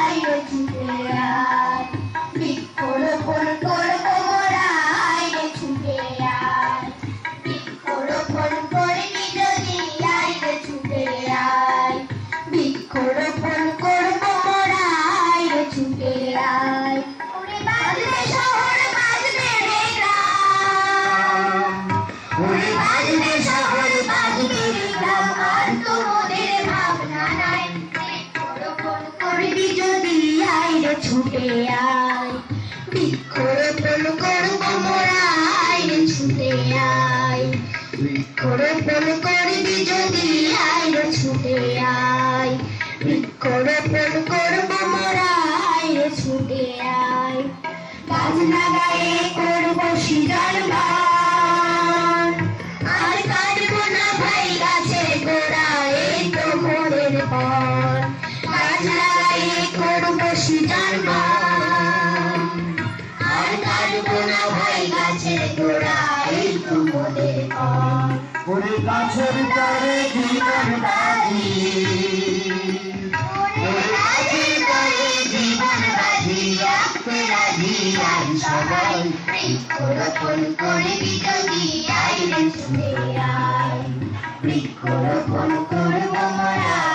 আইরে ছুটে আয়, বৃক্ষরোপণ করবো মোরা আইরে ছুটে আয়, বৃক্ষরোপণ করবি যদি আইরে ছুটে আয়, বৃক্ষরোপণ করবো মোরা আইরে ছুটে আয়। ওরে বাজবে শহর বাজবে রে গ্রাম, ওরে বাজবে শহর বাজবে রে গ্রাম, আর তো মোদের ভাবনা নাই। বৃক্ষরোপণ করবি যদি আইরে ছুটে আয়, বৃক্ষরোপণ করবো মোরা আইরে ছুটে আয়, বৃক্ষরোপণ করবি যদি আইরে ছুটে আয়, বৃক্ষরোপণ করবো মোরা আইরে ছুটে আয়। গাছ লাগায়ে করবো সৃজন গান, আর কাটবো না ভাই গাছের গোড়া, এই তো মোদের পণ। গাছ লাগায়ে করবো সৃজন গান, আর কাটবো না ভাই গাছের গোড়া, এই তো মোদের পণ। ওরে গাছের তরে জীবন বাজি, ওরে গাছের তরে জীবন বাজি, রাখতে রাজি আই সবাই, বৃক্ষরোপণ করবি যদি আইরে ছুটে আয়, বৃক্ষরোপণ করবো মোরা।